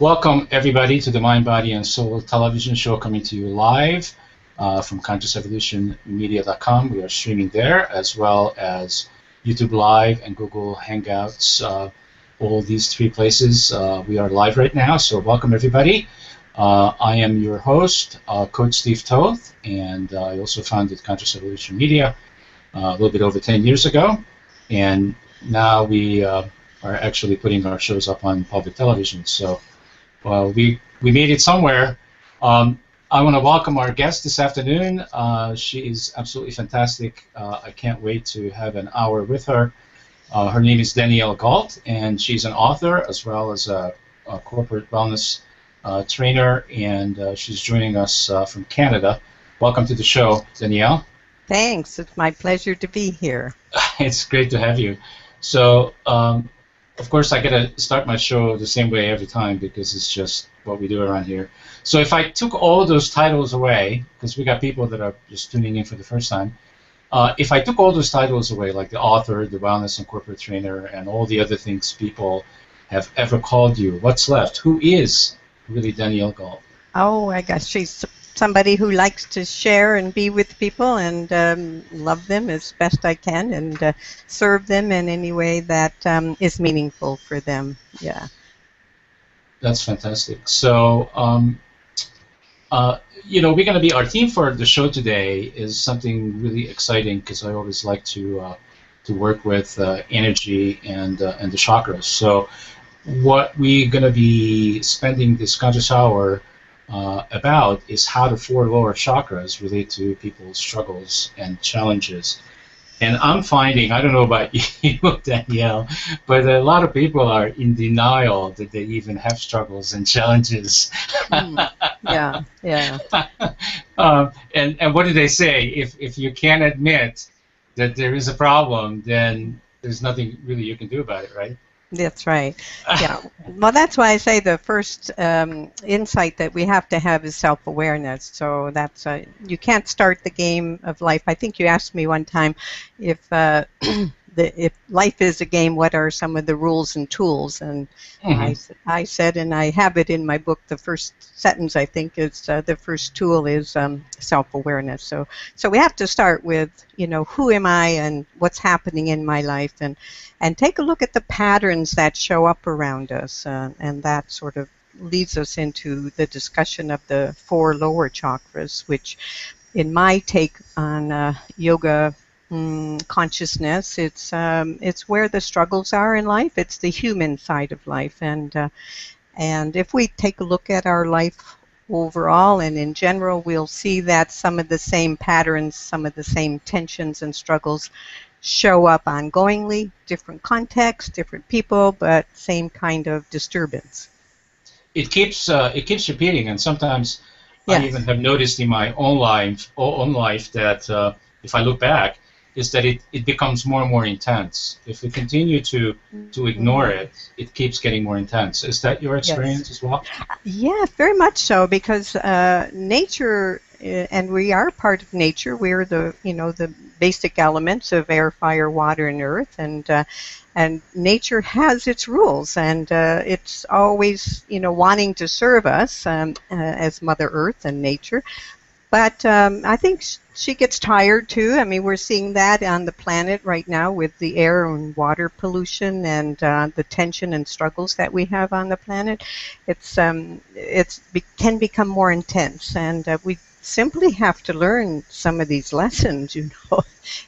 Welcome, everybody, to the Mind, Body, and Soul television show coming to you live from ConsciousEvolutionMedia.com. We are streaming there, as well as YouTube Live and Google Hangouts. All these three places. We are live right now, so welcome, everybody. I am your host, Coach Steve Toth, and I also founded Conscious Evolution Media a little bit over 10 years ago. And now we are actually putting our shows up on public television. So we made it somewhere. I want to welcome our guest this afternoon. She is absolutely fantastic. I can't wait to have an hour with her. Her name is Danielle Galt, and she's an author as well as a corporate wellness trainer, and she's joining us from Canada. Welcome to the show, Danielle. Thanks. It's my pleasure to be here. It's great to have you. So, of course, I got to start my show the same way every time because it's just what we do around here. So if I took all those titles away, because we got people that are just tuning in for the first time, if I took all those titles away, like the author, the wellness and corporate trainer, and all the other things people have ever called you, what's left? Who is really Danielle Galt? Oh, I guess she's somebody who likes to share and be with people and love them as best I can and serve them in any way that is meaningful for them. Yeah. That's fantastic. So, we're going to be, our theme for the show today is something really exciting because I always like to work with energy and the chakras. So what we're going to be spending this conscious hour about is how the four lower chakras relate to people's struggles and challenges. And I'm finding, I don't know about you, Danielle, but a lot of people are in denial that they even have struggles and challenges. Yeah. And what do they say? If you can't admit that there is a problem, then there's nothing really you can do about it, right? That's right. Yeah. Well, that's why I say the first insight that we have to have is self-awareness. So that's you can't start the game of life. I think you asked me one time if if life is a game, what are some of the rules and tools? And I said, and I have it in my book, the first sentence I think is the first tool is self-awareness. So we have to start with, who am I and what's happening in my life, and take a look at the patterns that show up around us, and that sort of leads us into the discussion of the four lower chakras, which in my take on yoga consciousness, it's where the struggles are in life. It's the human side of life, and if we take a look at our life overall and in general, we'll see that some of the same patterns, some of the same tensions and struggles show up ongoingly, different contexts, different people, but same kind of disturbance. It keeps repeating, and sometimes Yes. I even have noticed in my own life that if I look back, is that it becomes more and more intense. If we continue to ignore it, it keeps getting more intense. Is that your experience as well? Yeah, very much so, because nature, and we are part of nature. We're the basic elements of air, fire, water, and earth, and nature has its rules, and it's always wanting to serve us as Mother Earth and nature. But I think she gets tired too. I mean, we're seeing that on the planet right now with the air and water pollution and the tension and struggles that we have on the planet. It can become more intense, and we simply have to learn some of these lessons,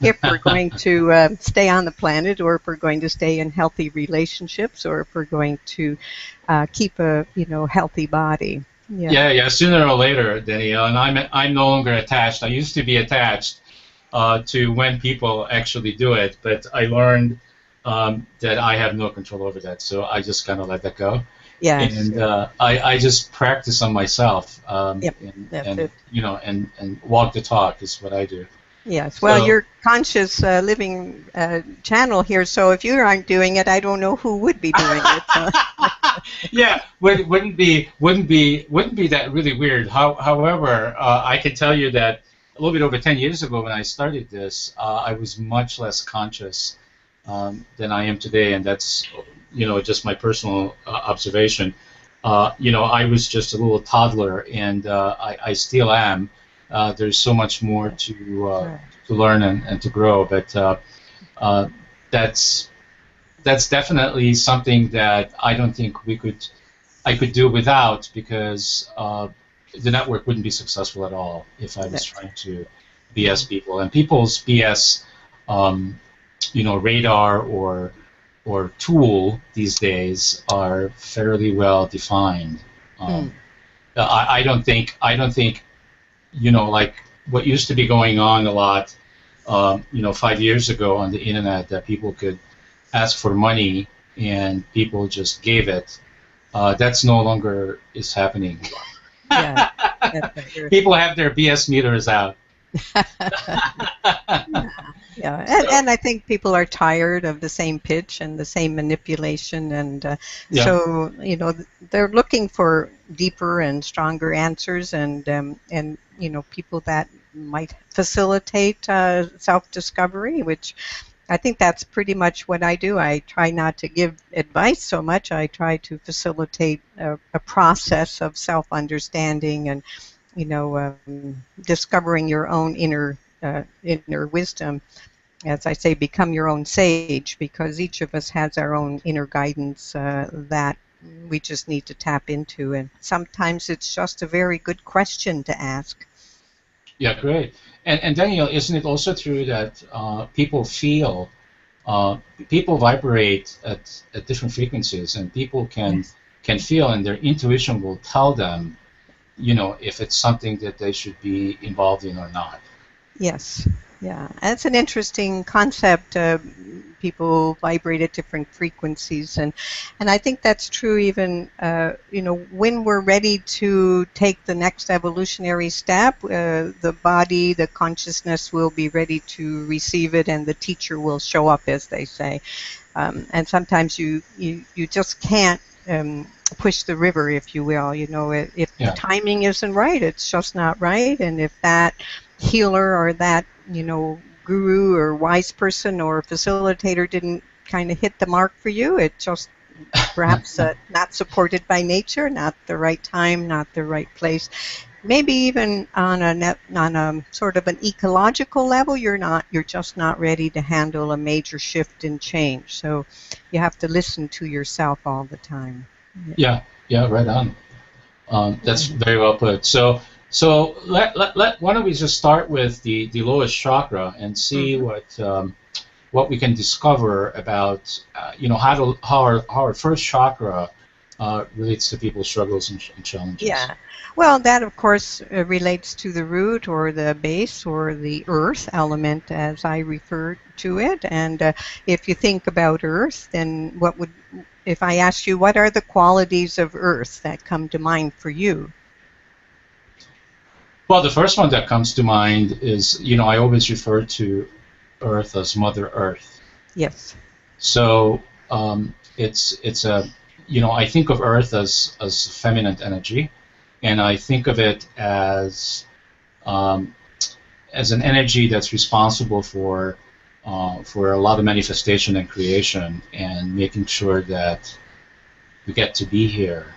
if we're going to stay on the planet, or if we're going to stay in healthy relationships, or if we're going to keep a healthy body. Yeah. Sooner or later, Danielle, and I'm no longer attached. I used to be attached to when people actually do it, but I learned that I have no control over that, so I just kind of let that go. Yeah. And I just practice on myself, Yep. and walk the talk is what I do. Yes. Well, you're conscious living channel here, so if you aren't doing it, I don't know who would be doing it. Yeah, wouldn't be that really weird. However, I can tell you that a little bit over 10 years ago when I started this, I was much less conscious than I am today, and that's just my personal observation. I was just a little toddler, and I still am. There's so much more to learn and to grow, but uh, that's that's definitely something that I don't think I could do without, because the network wouldn't be successful at all if I was trying to BS people. And people's BS, radar or tool these days are fairly well defined. I don't think like what used to be going on a lot, 5 years ago on the internet, that people could ask for money and people just gave it. That's no longer is happening. Yeah. People have their BS meters out. Yeah, and I think people are tired of the same pitch and the same manipulation, and so they're looking for deeper and stronger answers, and people that might facilitate self-discovery, which I think that's pretty much what I do. I try not to give advice so much. I try to facilitate a process of self-understanding and discovering your own inner wisdom. As I say, become your own sage, because each of us has our own inner guidance that we just need to tap into. And sometimes it's just a very good question to ask. Yeah, great. And Daniel, isn't it also true that people vibrate at different frequencies, and people can feel, and their intuition will tell them, if it's something that they should be involved in or not. Yes. Yeah, that's an interesting concept. People vibrate at different frequencies, and I think that's true even when we're ready to take the next evolutionary step. The body, the consciousness will be ready to receive it, and the teacher will show up, as they say. And sometimes you just can't push the river, if you will. If the timing isn't right, it's just not right, and if that healer or that guru or wise person or facilitator didn't kind of hit the mark for you, it just perhaps not supported by nature, not the right time, not the right place. Maybe even on a sort of an ecological level, you're just not ready to handle a major shift and change. So you have to listen to yourself all the time. Yeah, right on. That's very well put. So why don't we just start with the lowest chakra and see what we can discover about how our first chakra relates to people's struggles and challenges. Yeah. Well, that of course relates to the root or the base or the earth element, as I refer to it. And if you think about earth, then if I ask you, what are the qualities of earth that come to mind for you? Well, the first one that comes to mind is, I always refer to Earth as Mother Earth. Yes. So it's I think of Earth as feminine energy, and I think of it as an energy that's responsible for a lot of manifestation and creation, and making sure that we get to be here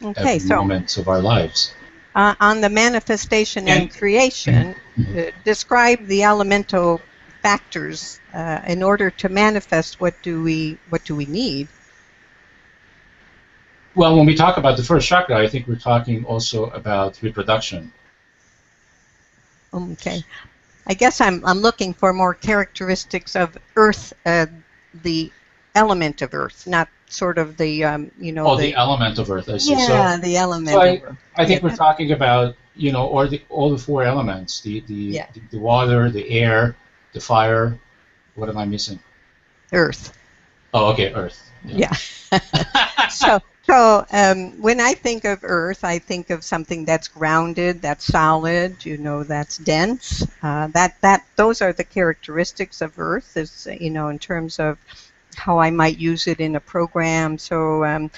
every moment of our lives. On the manifestation and creation, describe the elemental factors in order to manifest. What do we need? Well, when we talk about the first chakra, I think we're talking also about reproduction. Okay, I guess I'm looking for more characteristics of Earth, the element of Earth, not sort of the the element of Earth. I see. Yeah, the element of Earth. I think we're talking about all the four elements: the water, the air, the fire. What am I missing? Earth. Oh, okay, Earth. Yeah. So when I think of Earth, I think of something that's grounded, that's solid, that's dense. Those are the characteristics of Earth. Is in terms of how I might use it in a program. So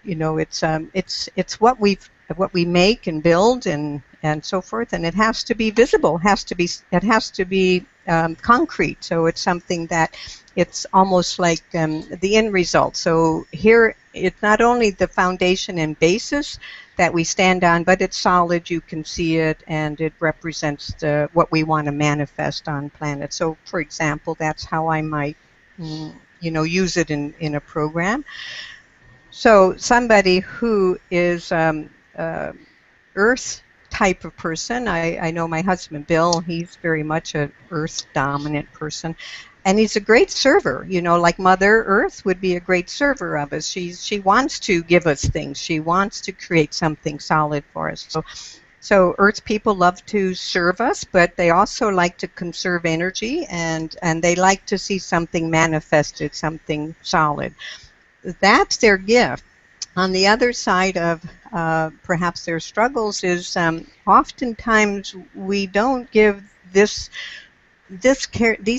it's what we've what we make and build and so forth, and it has to be visible, it has to be concrete. So it's something that it's almost like the end result. So here it's not only the foundation and basis that we stand on, but it's solid, you can see it, and it represents what we want to manifest on planet. So for example, that's how I might use it in a program. So somebody who is Earth type of person, I know my husband Bill, he's very much an Earth dominant person, and he's a great server. Like Mother Earth would be a great server of us. She wants to give us things. She wants to create something solid for us. So Earth people love to serve us, but they also like to conserve energy, and they like to see something manifested, something solid. That's their gift. On the other side of perhaps their struggles is oftentimes we don't give these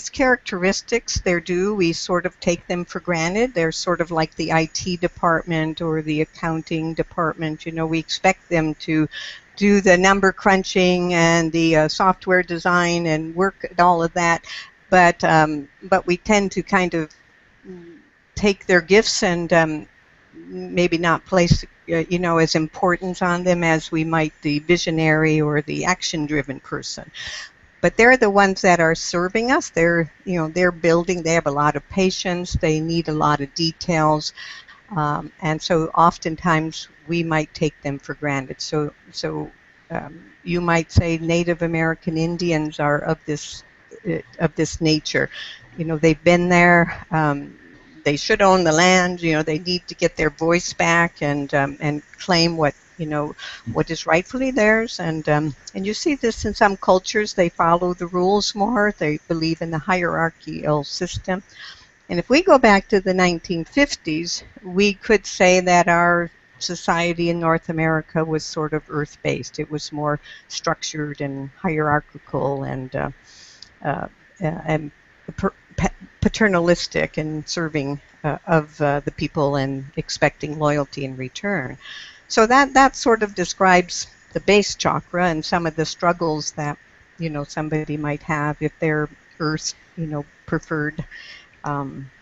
characteristics their due. We sort of take them for granted. They're sort of like the IT department or the accounting department. We expect them to do the number crunching and the software design and work at all of that, but we tend to kind of take their gifts and maybe not place as importance on them as we might the visionary or the action-driven person. But they're the ones that are serving us. They're building. They have a lot of patience. They need a lot of details, and so oftentimes we might take them for granted. So you might say Native American Indians are of this nature. They've been there. They should own the land. They need to get their voice back and claim what is rightfully theirs. And you see this in some cultures. They follow the rules more. They believe in the hierarchical system. And if we go back to the 1950s, we could say that our society in North America was sort of earth-based. It was more structured and hierarchical and paternalistic and serving of the people and expecting loyalty in return. So that sort of describes the base chakra and some of the struggles that somebody might have if they're Earth preferred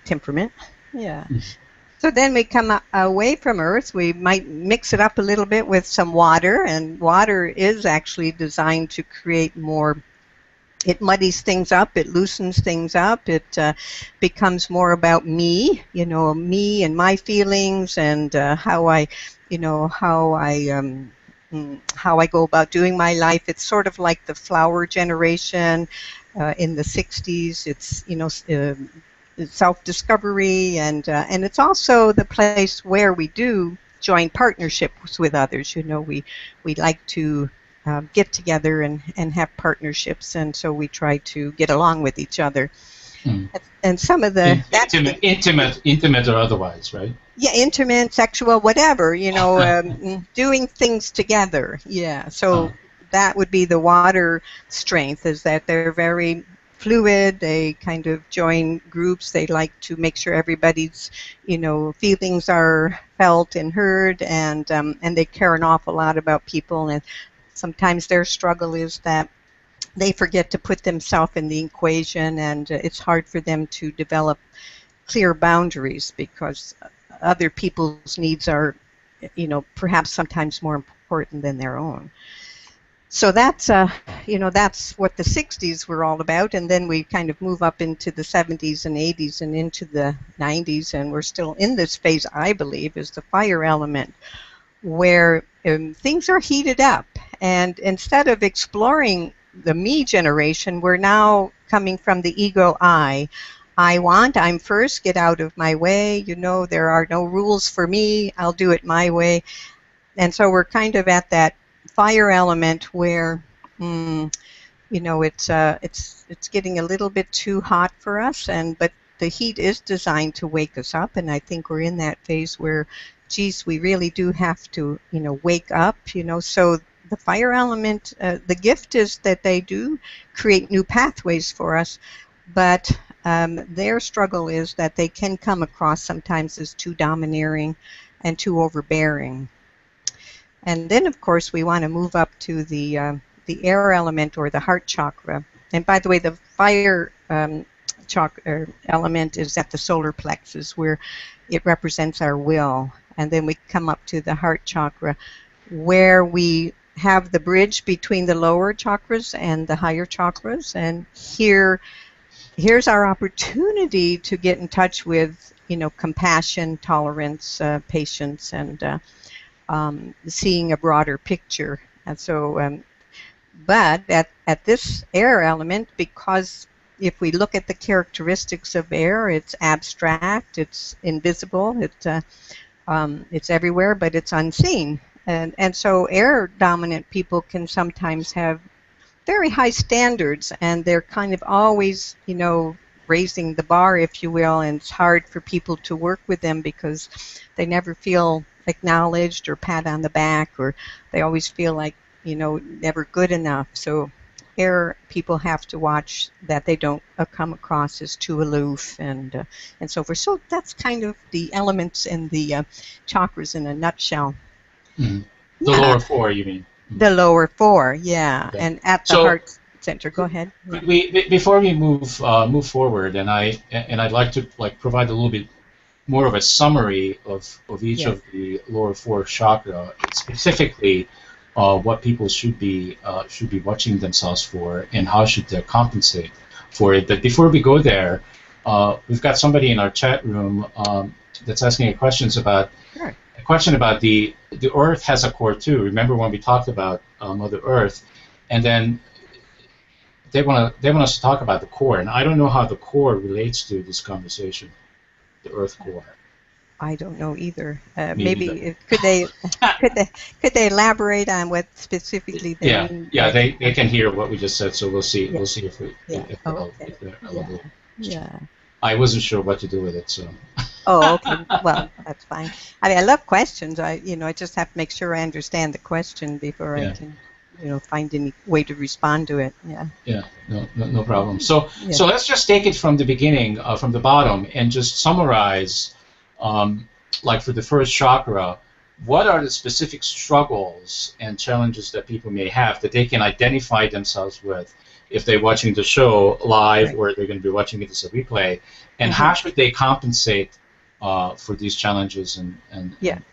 temperament. Yeah. So then we come away from Earth. We might mix it up a little bit with some water, and water is actually designed to create more. It muddies things up, it loosens things up, it becomes more about me, me and my feelings and how I go about doing my life. It's sort of like the flower generation in the 60s. It's self-discovery, and it's also the place where we do join partnerships with others. We like to get together and have partnerships, and so we try to get along with each other. And some of the intimate or otherwise, right? Yeah, intimate, sexual, whatever. Doing things together. Yeah. So that would be the water strength. Is that they're very fluid. They kind of join groups. They like to make sure everybody's feelings are felt and heard, and they care an awful lot about people. And sometimes their struggle is that they forget to put themselves in the equation, and it's hard for them to develop clear boundaries because other people's needs are, perhaps sometimes more important than their own. So that's what the 60s were all about, and then we kind of move up into the 70s and 80s and into the 90s, and we're still in this phase, I believe, is the fire element, where things are heated up, and instead of exploring the me generation, we're now coming from the ego I'm first, get out of my way, there are no rules for me, I'll do it my way. And so we're kind of at that fire element where it's getting a little bit too hot for us, but the heat is designed to wake us up, and I think we're in that phase where, geez, we really do have to wake up. So the fire element, the gift is that they do create new pathways for us, but their struggle is that they can come across sometimes as too domineering and too overbearing. And then, of course, we want to move up to the air element or the heart chakra. And by the way, the fire chakra element is at the solar plexus, where it represents our will. And then we come up to the heart chakra, where we have the bridge between the lower chakras and the higher chakras. And here's our opportunity to get in touch with, compassion, tolerance, patience, and seeing a broader picture. And so, but at this air element, because if we look at the characteristics of air, it's abstract, it's invisible, it's everywhere, but it's unseen. And so air dominant people can sometimes have very high standards, and they're kind of always, raising the bar, if you will, and it's hard for people to work with them because they never feel acknowledged or pat on the back, or they always feel like, never good enough. So air people have to watch that they don't come across as too aloof and so forth. So that's kind of the elements and the chakras in a nutshell. Mm-hmm. The lower four, you mean? The lower four, yeah. Okay. And at the heart center. Go ahead. Before we move forward, and I'd like to provide a little bit more of a summary of each of the lower four chakra, specifically what people should be watching themselves for, and how should they compensate for it. But before we go there, we've got somebody in our chat room that's asking a question about the Earth has a core too. Remember when we talked about Mother Earth, and then they want us to talk about the core, and I don't know how the core relates to this conversation, the Earth core. I don't know either. Maybe could they elaborate on what specifically they mean? Yeah, they can hear what we just said, so we'll see. Yeah. We'll see if they're eligible. Yeah. I wasn't sure what to do with it, so. Oh, okay. Well, that's fine. I mean, I love questions. I just have to make sure I understand the question before I can, find any way to respond to it. Yeah. Yeah. No problem. So let's just take it from the beginning, from the bottom, and just summarize. Like for the first chakra, what are the specific struggles and challenges that people may have that they can identify themselves with if they're watching the show live, or they're going to be watching it as a replay, and how should they compensate for these challenges and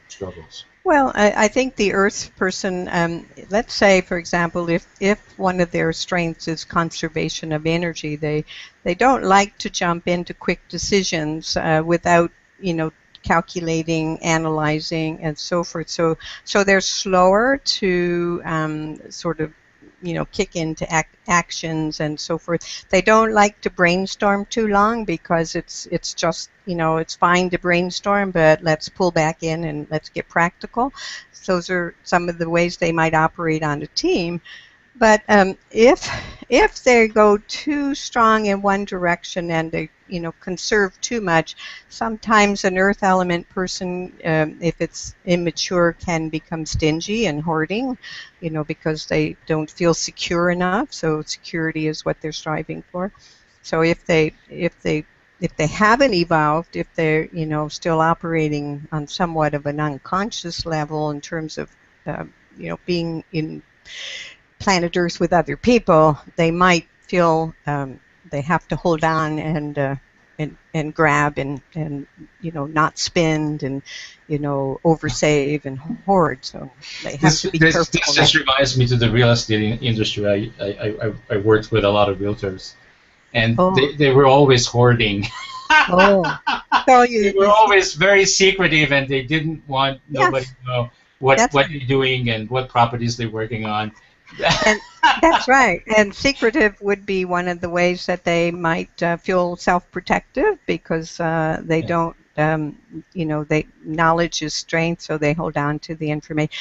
struggles? Well, I think the Earth person, let's say, for example, if one of their strengths is conservation of energy, they don't like to jump into quick decisions without calculating, analyzing, and so forth. So they're slower to sort of, kick into actions and so forth. They don't like to brainstorm too long because it's just, it's fine to brainstorm, but let's pull back in and let's get practical. Those are some of the ways they might operate on a team. But if they go too strong in one direction and they conserve too much, sometimes an earth element person, if it's immature, can become stingy and hoarding, because they don't feel secure enough. So security is what they're striving for. So if they haven't evolved, if they're still operating on somewhat of an unconscious level in terms of being in planet Earth with other people, they might feel they have to hold on and grab and not spend and oversave and hoard. So they have to be careful. This just reminds me to the real estate industry. I worked with a lot of realtors, and they were always hoarding. So they were always very secretive, and they didn't want nobody to know what they're doing and what properties they're working on. And that's right. And secretive would be one of the ways that they might feel self-protective because they don't, knowledge is strength, so they hold on to the information.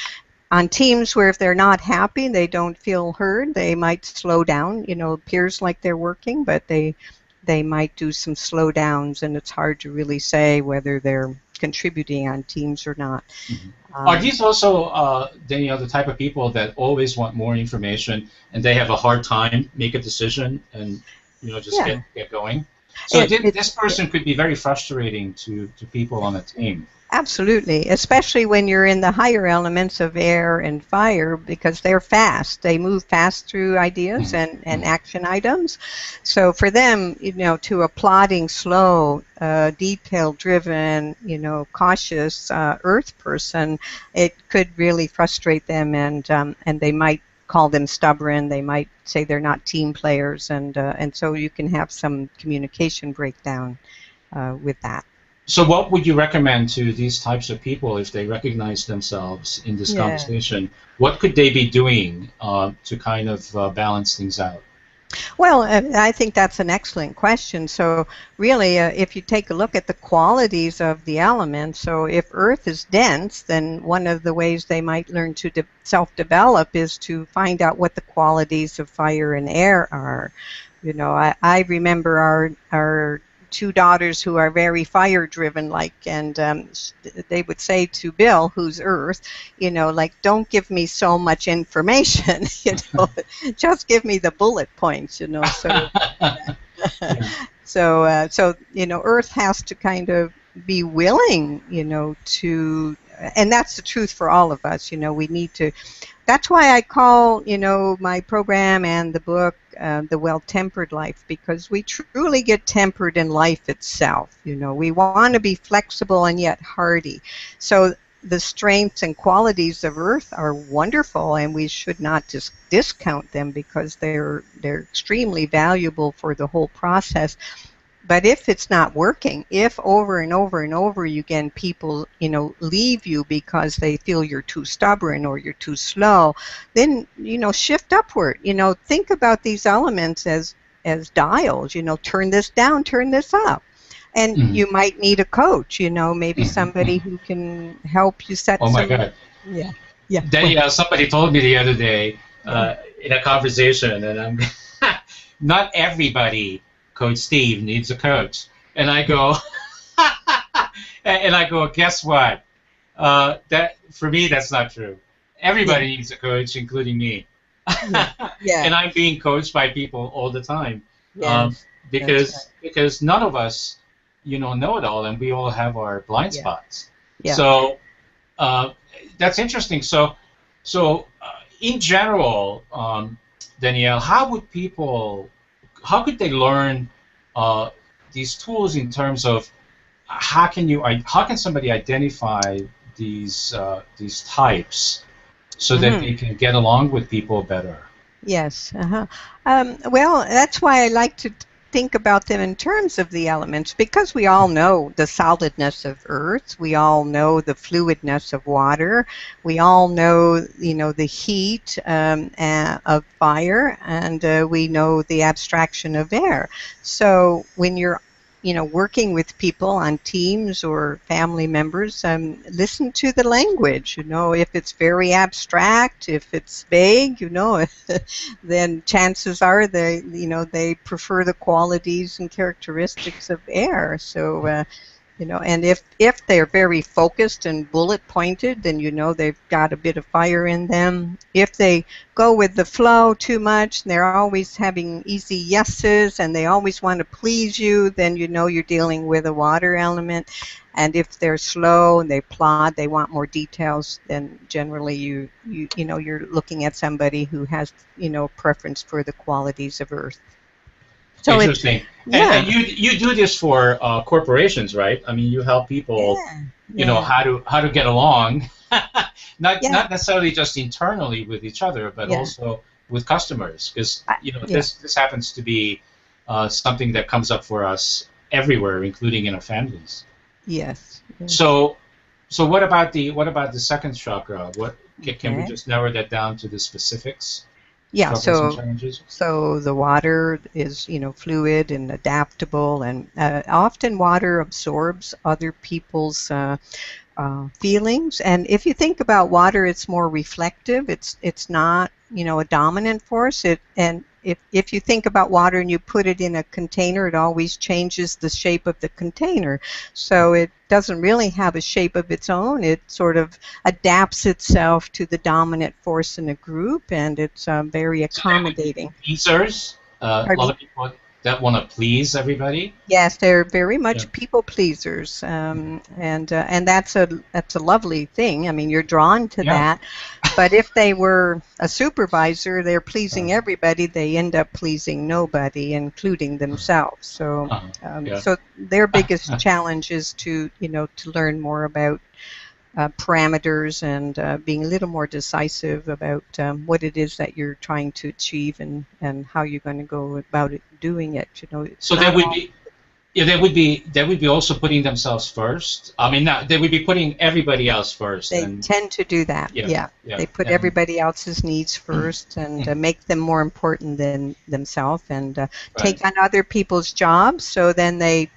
On teams where if they're not happy, they don't feel heard, they might slow down. It appears like they're working, but they might do some slowdowns, and it's hard to really say whether they're contributing on teams or not. Mm-hmm. Are these also, the type of people that always want more information and they have a hard time make a decision and get going? So this person could be very frustrating to people on a team. Absolutely, especially when you're in the higher elements of air and fire, because they're fast. They move fast through ideas Mhm. and Mhm. action items. So for them, to a plodding, slow, detail-driven, cautious Earth person, it could really frustrate them, and they might call them stubborn. They might say they're not team players, and so you can have some communication breakdown with that. So what would you recommend to these types of people if they recognize themselves in this Yeah. conversation? What could they be doing to kind of balance things out? Well, I think that's an excellent question. So, really, if you take a look at the qualities of the elements, so if Earth is dense, then one of the ways they might learn to self-develop is to find out what the qualities of fire and air are. I remember our two daughters who are very fire driven, and they would say to Bill, who's Earth, like, don't give me so much information, just give me the bullet points, so Yeah. so Earth has to kind of be willing, to, and that's the truth for all of us. We need to. That's why I call, my program and the book The Well-Tempered Life, because we truly get tempered in life itself. We want to be flexible and yet hardy. So the strengths and qualities of Earth are wonderful, and we should not just discount them because they're extremely valuable for the whole process. But if it's not working, if over and over and over again people, leave you because they feel you're too stubborn or you're too slow, then, shift upward. Think about these elements as dials. Turn this down, turn this up. And Mhm. you might need a coach, maybe Mhm. somebody Mhm. who can help you set Oh my some, God. yeah, yeah, They, somebody told me the other day yeah, in a conversation, and I'm not everybody, Coach Steve, needs a coach. And I go, and I go, guess what? That for me, that's not true. yeah, Everybody needs a coach, including me. yeah, yeah, And I'm being coached by people all the time, um, yes, that's right, because none of us, know it all, and we all have our blind yeah, spots. yeah. So uh, that's interesting. So in general, Danielle, how could they learn uh, these tools in terms of how can somebody identify these types so that Hmm. they can get along with people better? Yes. Uh-huh. Well, that's why I like to think about them in terms of the elements, because we all know the solidness of earth, we all know the fluidness of water, we all know, the heat of fire, and we know the abstraction of air. So when you're working with people on teams or family members, listen to the language. If it's very abstract, if it's vague, then chances are they prefer the qualities and characteristics of air. So and if they're very focused and bullet pointed, then they've got a bit of fire in them. If they go with the flow too much, and they're always having easy yeses and they always want to please you, then you're dealing with a water element. And if they're slow and they plod, they want more details, then generally you're looking at somebody who has preference for the qualities of earth. So it Interesting. And yeah, you do this for corporations, right? I mean, you help people, yeah, yeah, how to get along, yeah, not necessarily just internally with each other, but yeah, also with customers, because yeah. this happens to be something that comes up for us everywhere, including in our families. Yes, yes. So what about the second chakra? What can we Okay. just narrow that down to the specifics? Yeah, Struggles and so challenges. the water is, fluid and adaptable, and often water absorbs other people's feelings. And if you think about water, it's more reflective. It's not, a dominant force. And if you think about water and you put it in a container, it always changes the shape of the container. So it doesn't really have a shape of its own. It sort of adapts itself to the dominant force in a group, and it's very So that would be accommodating. pleasers. A Pardon lot me? of people. that want to please everybody. Yes, they're very Yeah. much people pleasers, and that's a lovely thing. I mean, you're drawn to Yeah. that. But if they were a supervisor, they're pleasing Uh, everybody. They end up pleasing nobody, including themselves. So, yeah. so their biggest challenge is to to learn more about parameters and being a little more decisive about what it is that you're trying to achieve and how you're going to go about it, doing it. It's So not that would all. be, yeah, they would be also putting themselves first. I mean, not, they would be putting everybody else first, They and tend to do that. yeah, Yeah, yeah, they put and everybody else's needs first and make them more important than themselves, and right. take on other people's jobs. So then they,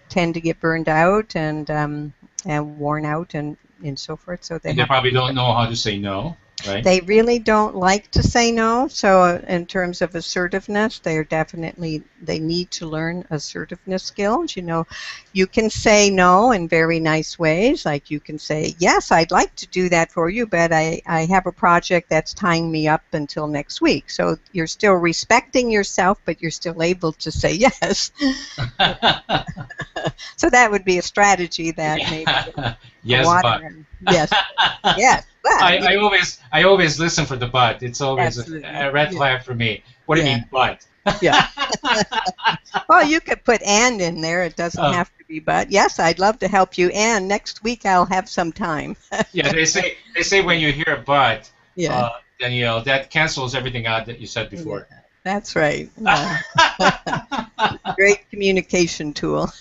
tend to get burned out and worn out and so forth. So they And they have probably don't know how to say no, right? They really don't like to say no. So in terms of assertiveness, they need to learn assertiveness skills. You can say no in very nice ways. Like you can say, yes, I'd like to do that for you, but I have a project that's tying me up until next week. So you're still respecting yourself, but you're still able to say yes. So that would be a strategy that maybe Yes, but water. Yes, yes, but I always listen for the but. It's always absolutely. a red Yeah. flag for me. What do you Yeah. mean but? Yeah. Well, you could put and in there. It doesn't Uh, have to be but. Yes, I'd love to help you, and next week I'll have some time. yeah, they say when you hear a but, Yeah. then that cancels everything out that you said before. Yeah, that's right. Yeah. Great communication tool.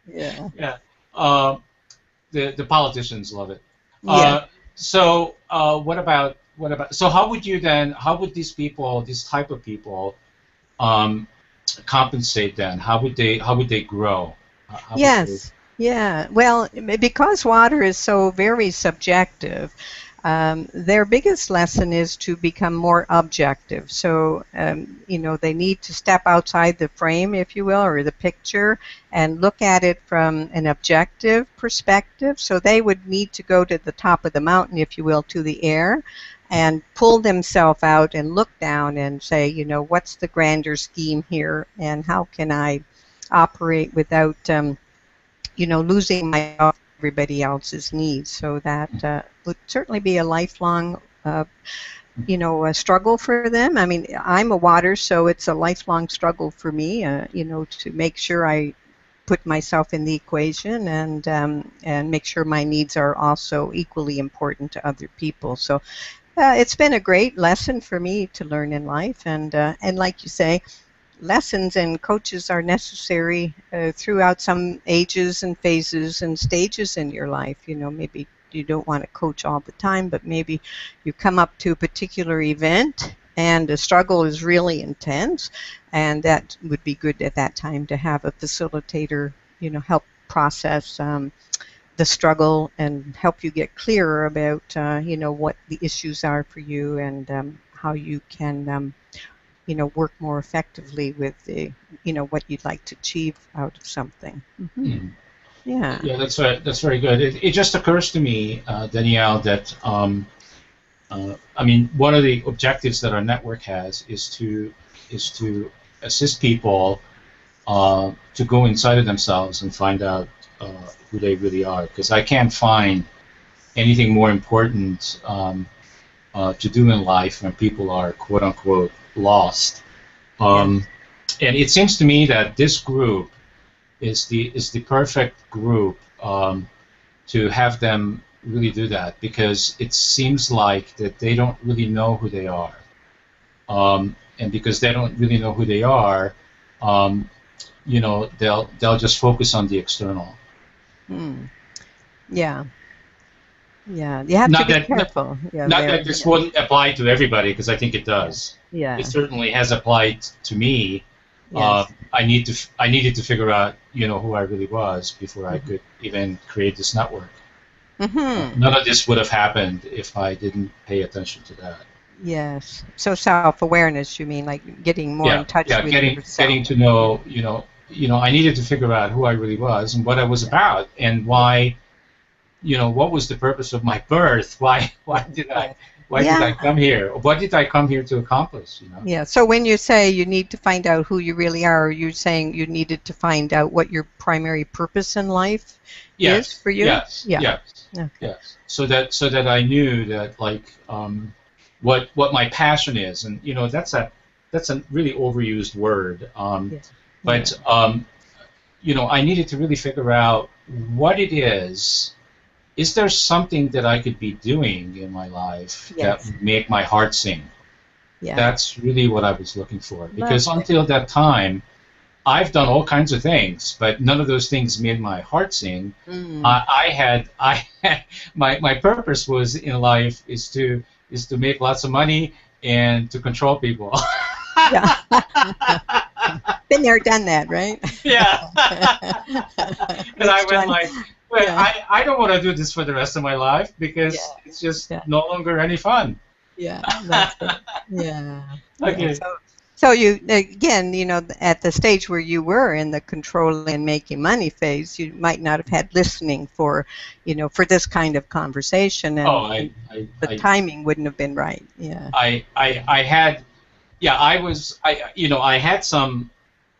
Yeah. Yeah. Uh, the politicians love it. Yeah. What about so how would these type of people um, compensate then? How would they grow? How would they, Yes. Yeah. Well, because water is so very subjective, their biggest lesson is to become more objective. So, they need to step outside the frame, if you will, or the picture, and look at it from an objective perspective. So they would need to go to the top of the mountain, if you will, to the air, and pull themselves out and look down and say, what's the grander scheme here, and how can I operate without losing myself, everybody else's needs. So that would certainly be a lifelong, a struggle for them. I mean, I'm a water, so it's a lifelong struggle for me, to make sure I put myself in the equation and make sure my needs are also equally important to other people. So it's been a great lesson for me to learn in life, and like you say, lessons and coaches are necessary throughout some ages and phases and stages in your life. Maybe you don't want to coach all the time, but maybe you come up to a particular event and the struggle is really intense, and that would be good at that time to have a facilitator, help process the struggle and help you get clearer about, what the issues are for you and how you can work more effectively with the, what you'd like to achieve out of something. Mm-hmm. Yeah. Yeah, that's very good. It just occurs to me, Danielle, that I mean, one of the objectives that our network has is to assist people to go inside of themselves and find out who they really are. Because I can't find anything more important to do in life when people are quote unquote lost. And it seems to me that this group is the perfect group to have them really do that, because it seems like that they don't really know who they are, and because they don't really know who they are, they'll just focus on the external. Yeah. Yeah, you have to be careful. Not that this wouldn't apply to everybody, because I think it does. Yeah. It certainly has applied to me. Yes. I needed to figure out, who I really was before I could even create this network. Mm-hmm. None of this would have happened if I didn't pay attention to that. Yes. So self-awareness, you mean, like getting more in touch with yourself. Getting to know, I needed to figure out who I really was and what I was about and why, what was the purpose of my birth? Why did I Why did I come here? What did I come here to accomplish? You know? Yeah. So when you say you need to find out who you really are you're saying you needed to find out what your primary purpose in life is Yes, for you? yes, Yeah. yes, Okay. yes. So that I knew that, like, what my passion is, and that's a really overused word. Yeah. But Yeah. I needed to really figure out what it is. Is there something that I could be doing in my life that Yes. would make my heart sing? Yeah. That's really what I was looking for. Because Lovely. until that time, I've done all kinds of things, but none of those things made my heart sing. Mm. I had my purpose was in life is to make lots of money and to control people. Yeah. Been there, done that, right? Yeah. And I Which went one? like, well, Yeah. I don't want to do this for the rest of my life Yeah. because it's just Yeah. no longer any fun. Yeah. That's it. Yeah. Yeah. Okay. So you again, at the stage where you were in the controlling and making money phase, you might not have had listening for this kind of conversation, Oh, and the timing wouldn't have been right. Yeah. I had, yeah, I had some,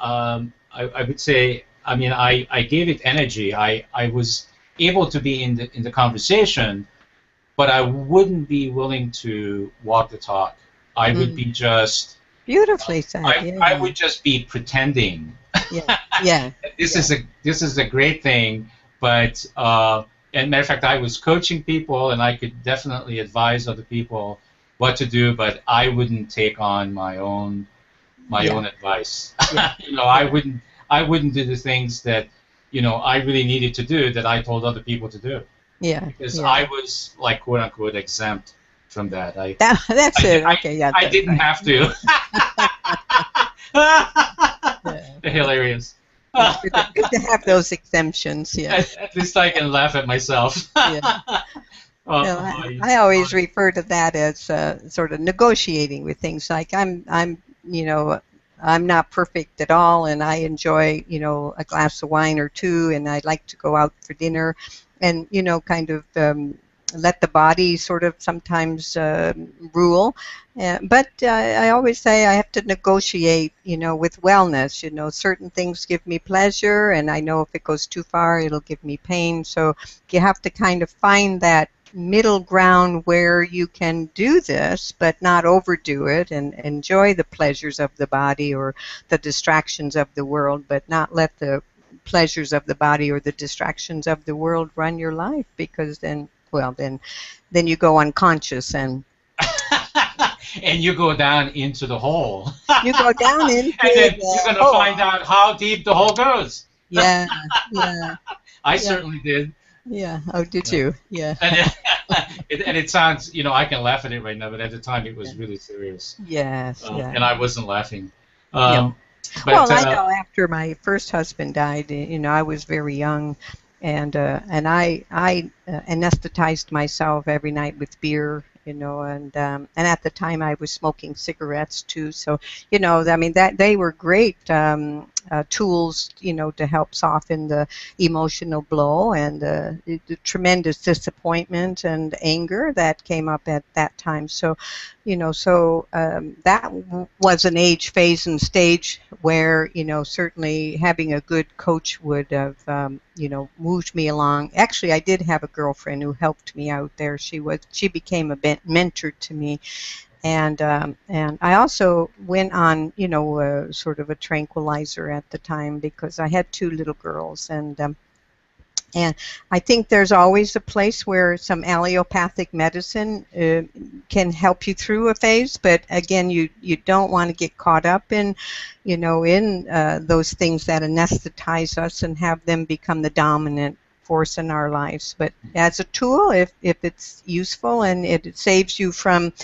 I would say, I mean, I gave it energy. I was able to be in the conversation, but I wouldn't be willing to walk the talk. I would Mm. be just, Beautifully said. I Yeah. would just be pretending. Yeah. Yeah. This Yeah. is a great thing, but and matter of fact, I was coaching people, and I could definitely advise other people what to do, but I wouldn't take on my own Yeah. advice. Yeah. I Yeah. wouldn't do the things that I really needed to do that I told other people to do Yeah. because Yeah. I was, like, quote unquote exempt from that. That's it. I, Okay. Yeah. I That's didn't right. have to. Yeah. Hilarious. It's good to have those exemptions. Yeah. At least I can laugh at myself. Yeah. Well, I always refer to that as sort of negotiating with things. Like I'm not perfect at all, and I enjoy, a glass of wine or two, and I like to go out for dinner, and kind of let the body sort of sometimes rule. But I always say I have to negotiate, with wellness. Certain things give me pleasure, and I know if it goes too far, it'll give me pain. So you have to kind of find that middle ground where you can do this but not overdo it and enjoy the pleasures of the body or the distractions of the world, but not let the pleasures of the body or the distractions of the world run your life, because then you go unconscious and and you go down into the hole. you go down into And then you're the going to hole. find out how deep the hole goes. Yeah, yeah, I yeah, certainly did. yeah. Oh, did you? Yeah. And it sounds, I can laugh at it right now, but at the time it was really serious. Yes, And yeah. I wasn't laughing. Yeah. But Well, I know after my first husband died, I was very young, and I anesthetized myself every night with beer, and at the time I was smoking cigarettes too. So, I mean that they were great tools, to help soften the emotional blow and the tremendous disappointment and anger that came up at that time. So, that was an age phase and stage where, certainly having a good coach would have, moved me along. Actually, I did have a girlfriend who helped me out there. She became a mentor to me. And I also went on, sort of a tranquilizer at the time because I had two little girls, and I think there's always a place where some allopathic medicine can help you through a phase, but again, you don't want to get caught up in, those things that anesthetize us and have them become the dominant force in our lives. But as a tool, if it's useful and it saves you from,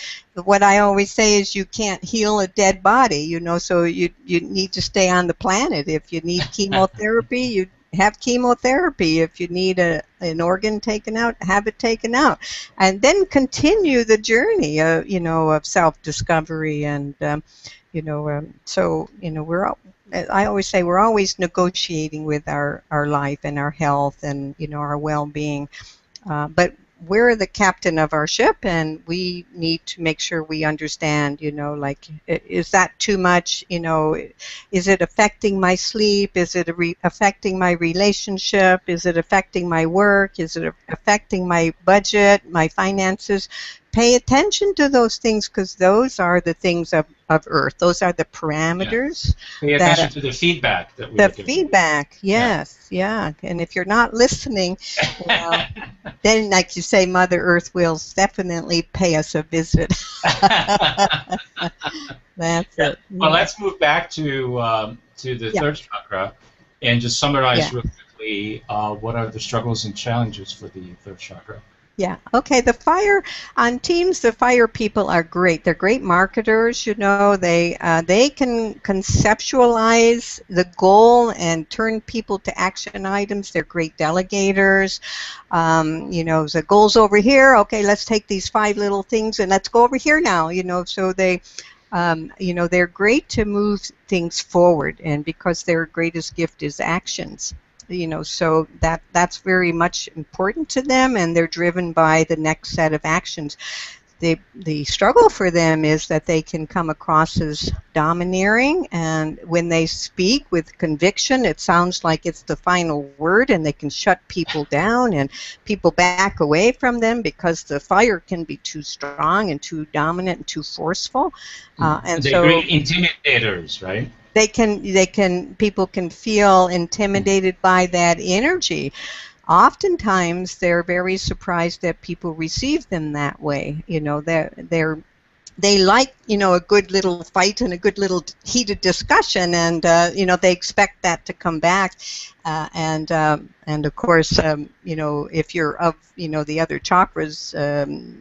what I always say is you can't heal a dead body, so you need to stay on the planet. If you need chemotherapy, you have chemotherapy. If you need an organ taken out, have it taken out, and then continue the journey of self-discovery. And so I always say we're always negotiating with our life and our health and our well-being, but we're the captain of our ship, and we need to make sure we understand, like, is that too much? Is it affecting my sleep? Is it affecting my relationship? Is it affecting my work? Is it affecting my budget, my finances? Pay attention to those things, because those are the things of Earth. Those are the parameters. Pay attention to the feedback that we are giving. The feedback, yes, yeah. And if you're not listening, well, then, like you say, Mother Earth will definitely pay us a visit. That's it. Well, let's move back to the third chakra, and just summarize real quickly what are the struggles and challenges for the third chakra. Yeah. Okay. The fire on teams. The fire people are great. They're great marketers. They can conceptualize the goal and turn people to action items. They're great delegators. The goal's over here. Okay, let's take these 5 little things and let's go over here now. So they. They're great to move things forward, and because their greatest gift is actions. So that's very much important to them, and they're driven by the next set of actions. The struggle for them is that they can come across as domineering, and when they speak with conviction, it sounds like it's the final word, and they can shut people down, and people back away from them because the fire can be too strong and too dominant and too forceful. And they're great intimidators, right? People can feel intimidated by that energy. Oftentimes, they're very surprised that people receive them that way. They like, a good little fight and a good little heated discussion, and they expect that to come back. And of course, if you're of, the other chakras,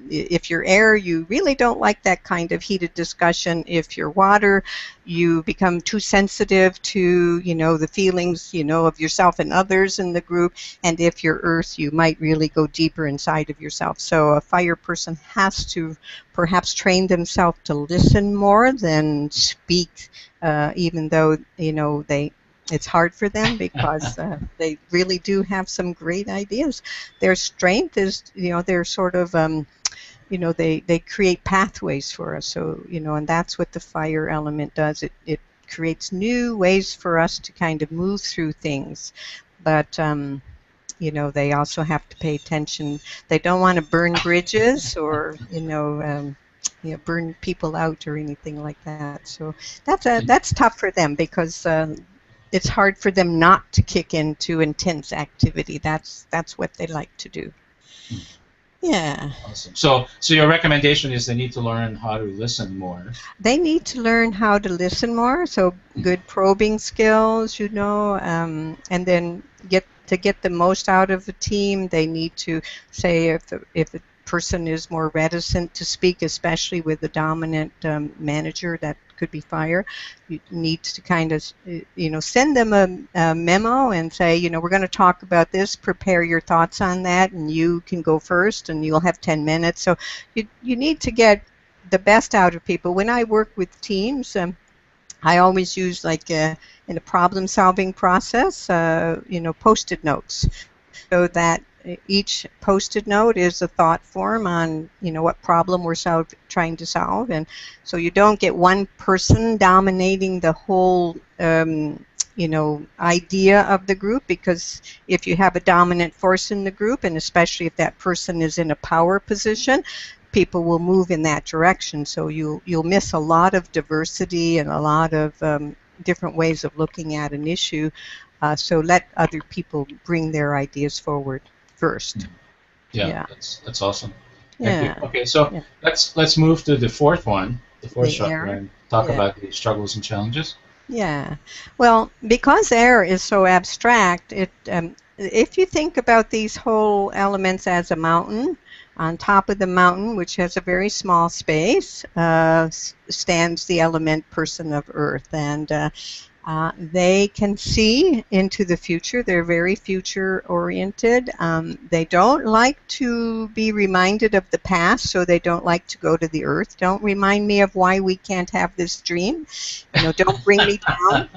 if you're air, you really don't like that kind of heated discussion. If you're water, you become too sensitive to, the feelings, of yourself and others in the group. And if you're earth, you might really go deeper inside of yourself. So a fire person has to perhaps train themselves to listen more than speak, even though, it's hard for them, because they really do have some great ideas. Their strength is, they're sort of, they create pathways for us. So, and that's what the fire element does. It creates new ways for us to kind of move through things. But, they also have to pay attention. They don't want to burn bridges or, burn people out or anything like that. So that's tough for them, because it's hard for them not to kick into intense activity. That's what they like to do. Yeah. Awesome. So your recommendation is they need to learn how to listen more. They need to learn how to listen more. So good probing skills, and then get the most out of the team. They need to say if the person is more reticent to speak, especially with the dominant manager, that could be fire. You need to kind of, send them a memo and say, we're going to talk about this, prepare your thoughts on that, and you can go first, and you'll have 10 minutes. So you need to get the best out of people. When I work with teams, I always use, like, in a problem-solving process, Post-it notes, so that each Post-it note is a thought form on, what problem we're trying to solve. And so you don't get one person dominating the whole, idea of the group, because if you have a dominant force in the group, and especially if that person is in a power position, people will move in that direction. So you'll miss a lot of diversity and a lot of different ways of looking at an issue. So let other people bring their ideas forward first. Yeah. That's awesome. Thank you. Okay, so let's move to the fourth one, the fourth chakra, and talk about the struggles and challenges. Yeah. Well, because air is so abstract, if you think about these whole elements as a mountain, on top of the mountain, which has a very small space, stands the element person of earth, and they can see into the future. They're very future-oriented. They don't like to be reminded of the past, so they don't like to go to the earth. Don't remind me of why we can't have this dream. Don't bring me down.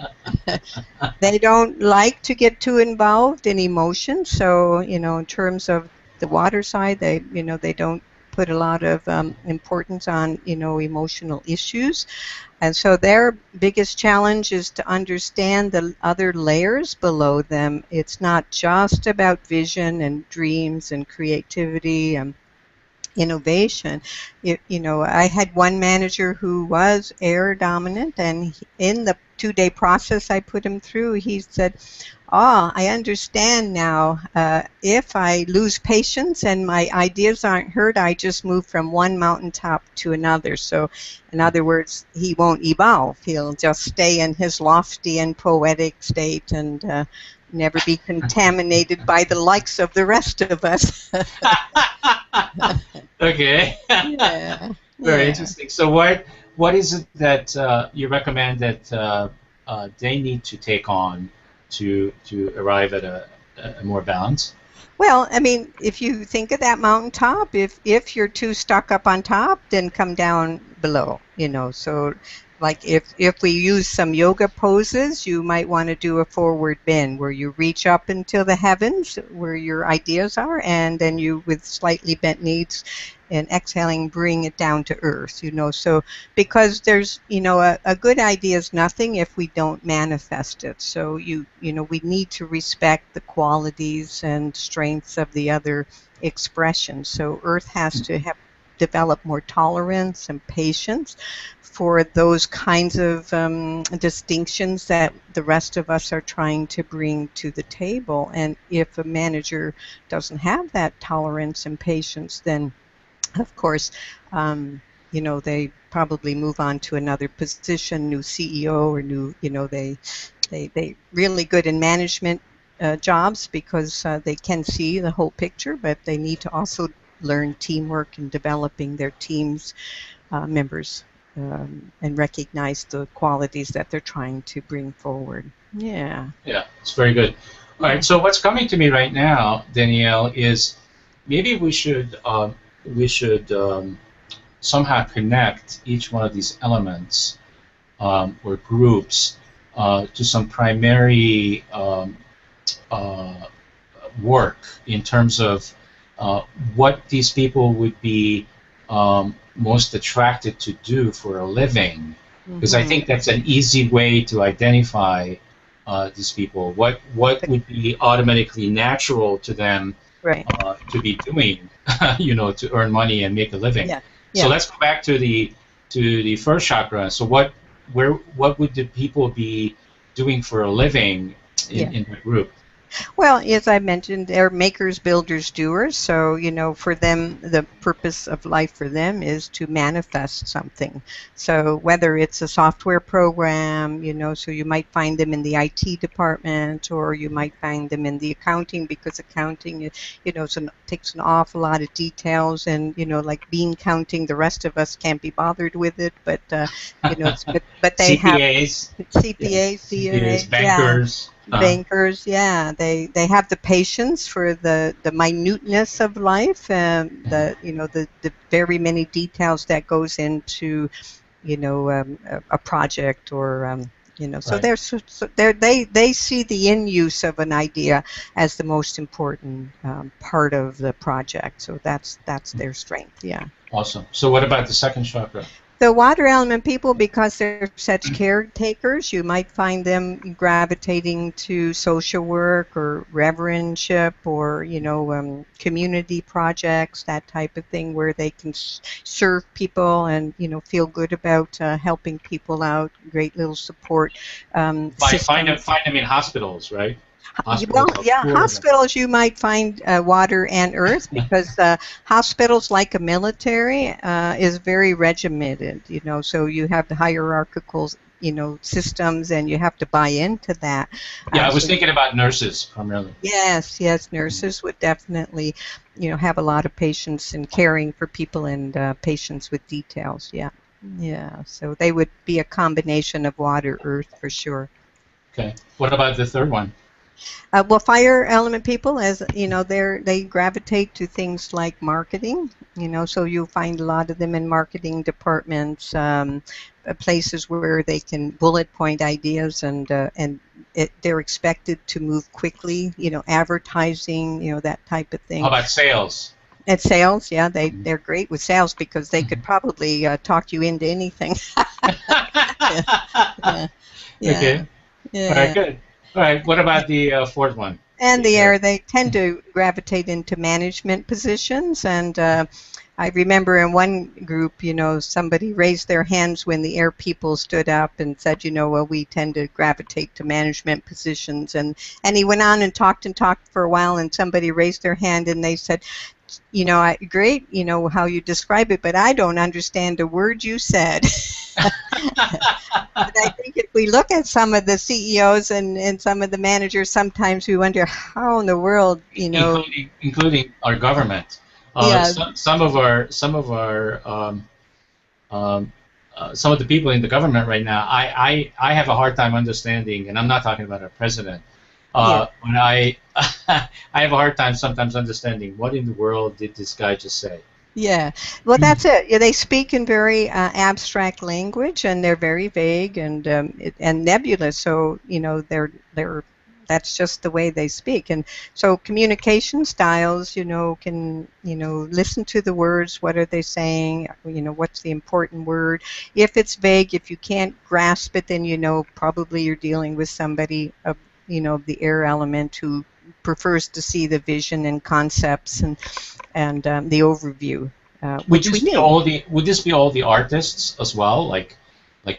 They don't like to get too involved in emotion. So, in terms of the water side. They, they don't put a lot of importance on, emotional issues. And so their biggest challenge is to understand the other layers below them. It's not just about vision and dreams and creativity and innovation. I had one manager who was air dominant, and in the 2-day process I put him through, he said, "Oh, I understand now. If I lose patience and my ideas aren't heard, I just move from one mountaintop to another." So, in other words, he won't evolve. He'll just stay in his lofty and poetic state and never be contaminated by the likes of the rest of us. Okay. Yeah. Very interesting. So what is it that you recommend that they need to take on to arrive at a more balance? Well, I mean, if you think of that mountaintop, if you're too stuck up on top, then come down below, So like if we use some yoga poses, you might want to do a forward bend where you reach up into the heavens where your ideas are, and then you, with slightly bent knees and exhaling, bring it down to earth, So because there's, a good idea is nothing if we don't manifest it. So we need to respect the qualities and strengths of the other expressions. So earth has to develop more tolerance and patience for those kinds of distinctions that the rest of us are trying to bring to the table. And if a manager doesn't have that tolerance and patience, then of course, they probably move on to another position, new CEO or new, they really good in management jobs because they can see the whole picture, but they need to also learn teamwork and developing their team's members and recognize the qualities that they're trying to bring forward. Yeah. Yeah, it's very good. All right, so what's coming to me right now, Danielle, is maybe we should somehow connect each one of these elements or groups to some primary work in terms of what these people would be most attracted to do for a living, because I think that's an easy way to identify these people. What would be automatically natural to them to be doing, to earn money and make a living. Yeah. So let's go back to the first chakra. So what would the people be doing for a living in the group? Well, as I mentioned, they're makers, builders, doers. So, for them, the purpose of life for them is to manifest something. So whether it's a software program, so you might find them in the IT department, or you might find them in the accounting, because accounting, takes an awful lot of details, and, like bean counting, the rest of us can't be bothered with it, but, but they CPAs, have CPAs, CPAs, bankers. Bankers, they have the patience for the minuteness of life and the very many details that goes into a project or so they see the in use of an idea as the most important part of the project. So that's their strength. Yeah. Awesome. So what about the second chakra? The water element people, because they're such caretakers, you might find them gravitating to social work or reverendship or, community projects, that type of thing, where they can serve people and, feel good about helping people out. Great little support. Find them in hospitals, right? Hospitals you might find water and earth, because hospitals, like a military, is very regimented, so you have the hierarchical, systems, and you have to buy into that. Yeah, I was thinking about nurses primarily. Yes, nurses would definitely, have a lot of patience in caring for people and patience with details, Yeah, so they would be a combination of water, earth, for sure. Okay. What about the third one? Well, fire element people, as they gravitate to things like marketing. So you'll find a lot of them in marketing departments, places where they can bullet point ideas and they're expected to move quickly, advertising, that type of thing. How about sales? At sales, yeah, they're great with sales because they could probably talk you into anything. Yeah, yeah, yeah, Okay. All right, yeah. good. All right, what about the fourth one? And The the air. air, they tend to gravitate into management positions. And I remember in one group, somebody raised their hands when the air people stood up and said, well, we tend to gravitate to management positions. And he went on and talked for a while, and somebody raised their hand and they said, great, how you describe it, but I don't understand a word you said. But I think if we look at some of the CEOs and some of the managers, sometimes we wonder how in the world, including our government. Yeah, Some of some of the people in the government right now, I have a hard time understanding, and I'm not talking about our president. yeah. When I I have a hard time sometimes understanding what in the world did this guy just say. Yeah, well, that's it. Yeah, they speak in very abstract language, and they're very vague and nebulous. So they're that's just the way they speak. And so communication styles, can listen to the words. What are they saying? What's the important word? If it's vague, if you can't grasp it, then probably you're dealing with somebody of the air element who prefers to see the vision and concepts and the overview, which we need. Would this be all the artists as well, like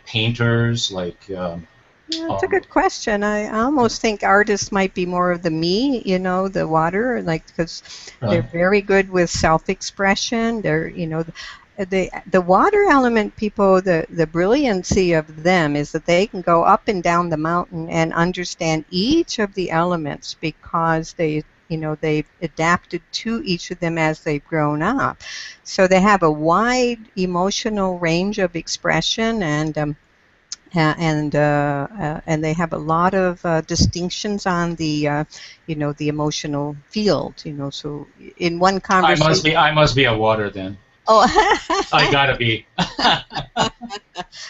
painters, like? Yeah, that's a good question. I almost think artists might be more of the me, the water, because they're very good with self-expression. They're, the water element people, the brilliancy of them is that they can go up and down the mountain and understand each of the elements because they've adapted to each of them as they've grown up. So they have a wide emotional range of expression, and they have a lot of distinctions on the the emotional field. So in one conversation, I must be a water then. Oh, I gotta be.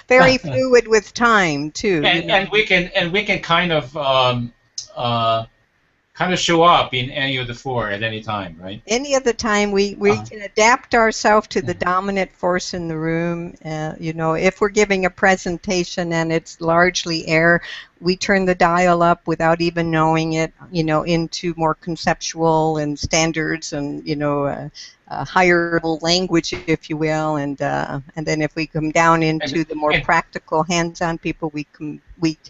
very fluid with time too. And we can kind of show up in any of the four at any time, right? Any of the time, we can adapt ourselves to the dominant force in the room. If we're giving a presentation and it's largely air, we turn the dial up without even knowing it, into more conceptual and standards and, higher level language, if you will. And then if we come down into the more practical, hands-on people, we can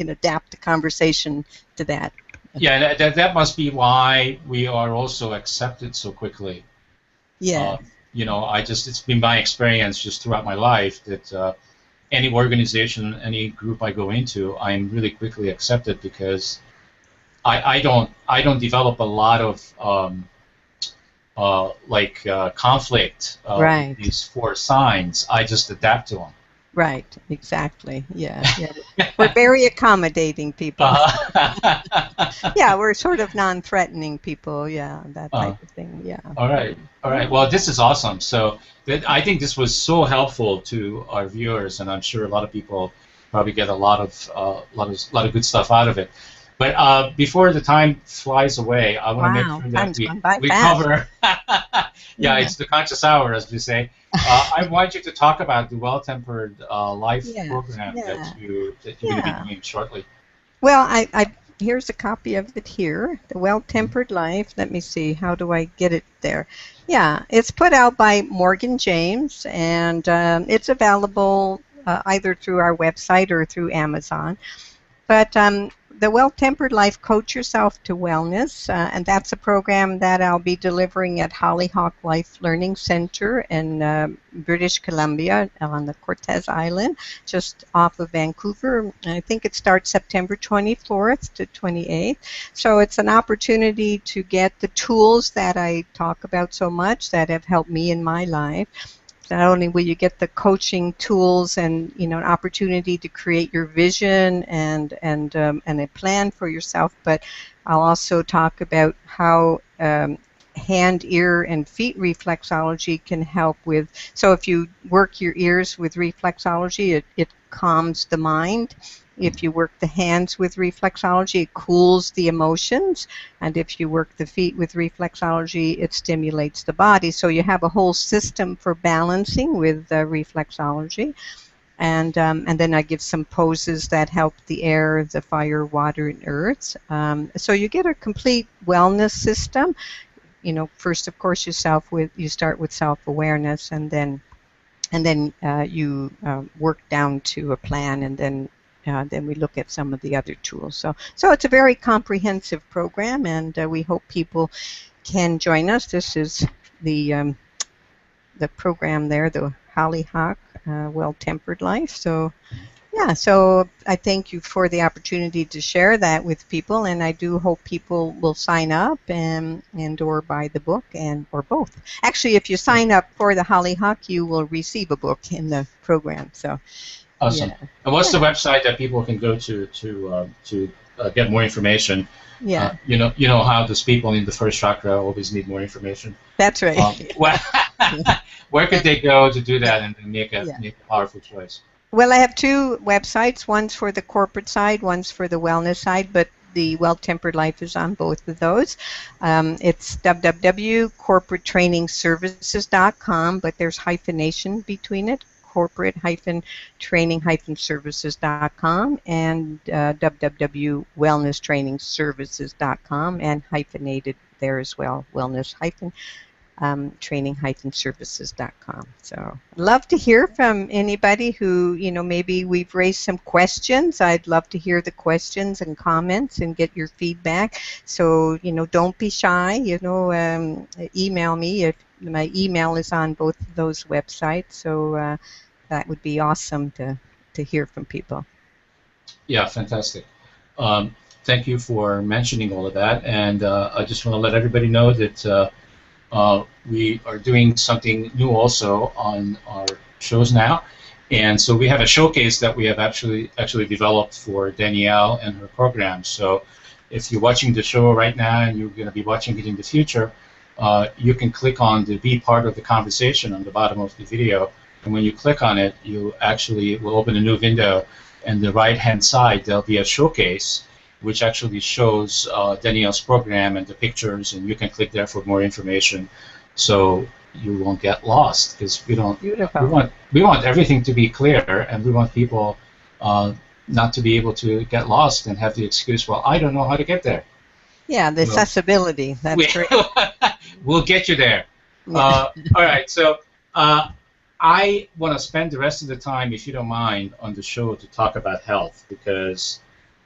adapt the conversation to that. Yeah, that must be why we are also accepted so quickly. Yeah. It's been my experience just throughout my life that any organization, any group I go into, I'm really quickly accepted because I don't develop a lot of conflict Right. with these four signs. I just adapt to them. Right, exactly. Yeah. We're very accommodating people. Yeah, we're sort of non-threatening people. Yeah, that type of thing. Yeah. All right. Well, this is awesome. So I think this was so helpful to our viewers, and I'm sure a lot of people probably get a lot of good stuff out of it. But before the time flies away, I want to make sure that we cover. Yeah, it's the conscious hour, as we say. I want you to talk about the Well-Tempered Life program that you're going to be doing shortly. Well, here's a copy of it here, the Well-Tempered Life. Let me see, how do I get it there? Yeah, it's put out by Morgan James, and it's available either through our website or through Amazon. But the Well-Tempered Life, Coach Yourself to Wellness, and that's a program that I'll be delivering at Hollyhock Life Learning Center in British Columbia on the Cortes Island, just off of Vancouver. I think it starts September 24th to 28th. So it's an opportunity to get the tools that I talk about so much that have helped me in my life. Not only will you get the coaching tools and an opportunity to create your vision and a plan for yourself, but I'll also talk about how hand, ear, and feet reflexology can help with. So if you work your ears with reflexology, it calms the mind, If you work the hands with reflexology, it cools the emotions. And if you work the feet with reflexology, it stimulates the body. So you have a whole system for balancing with reflexology. And then I give some poses that help the air, the fire, water, and earth. So you get a complete wellness system. You know, first, of course, you start with self-awareness, and then you work down to a plan, and then we look at some of the other tools. So it's a very comprehensive program, and we hope people can join us. This is the program there, the Hollyhock Well-Tempered Life. So yeah, so I thank you for the opportunity to share that with people, and I do hope people will sign up and or buy the book, or both. Actually, if you sign up for the Hollyhock, you will receive a book in the program. So awesome. Yeah. And what's the website that people can go to get more information? Yeah. You know how those people in the first chakra always need more information. That's right. Where could they go to do that and make a powerful choice? Well, I have two websites. One's for the corporate side, one's for the wellness side, but the Well-Tempered Life is on both of those. It's www.corporatetrainingservices.com, but there's hyphenation between it, corporate-training-services.com, and www.wellnesstrainingservices.com, and hyphenated there as well, wellness-training-services.com. So I'd love to hear from anybody who, maybe we've raised some questions. I'd love to hear the questions and comments and get your feedback. So, don't be shy, email me. If my email is on both of those websites. So that would be awesome to hear from people. Yeah, fantastic. Thank you for mentioning all of that. And I just want to let everybody know that we are doing something new also on our shows now, and so we have a showcase that we have actually developed for Danielle and her program. So if you're watching the show right now and you're going to be watching it in the future, you can click on the Be Part of the Conversation on the bottom of the video, and when you click on it, you actually will open a new window, and the right hand side there'll be a showcase which actually shows Danielle's program and the pictures, and you can click there for more information, so you won't get lost, because we want everything to be clear, and we want people not to be able to get lost and have the excuse, well, I don't know how to get there. Yeah, the accessibility. That's great. We'll get you there. All right, so I want to spend the rest of the time, if you don't mind, on the show to talk about health, because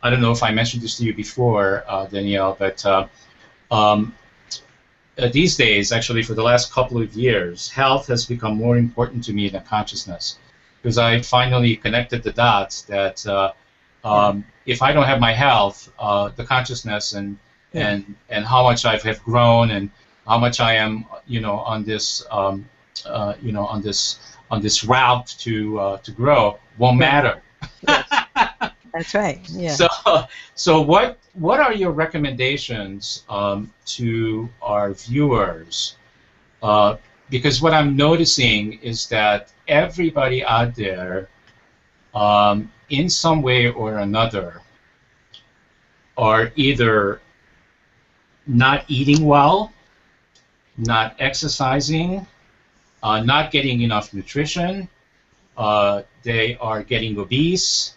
I don't know if I mentioned this to you before, Danielle, but these days, actually for the last couple of years, health has become more important to me than consciousness, because I finally connected the dots that if I don't have my health, the consciousness and how much I have grown and how much I am, on this, on this route to grow won't matter. Yes. That's right. Yeah. So what are your recommendations to our viewers? Because what I'm noticing is that everybody out there, in some way or another, are either not eating well, not exercising, not getting enough nutrition. They are getting obese.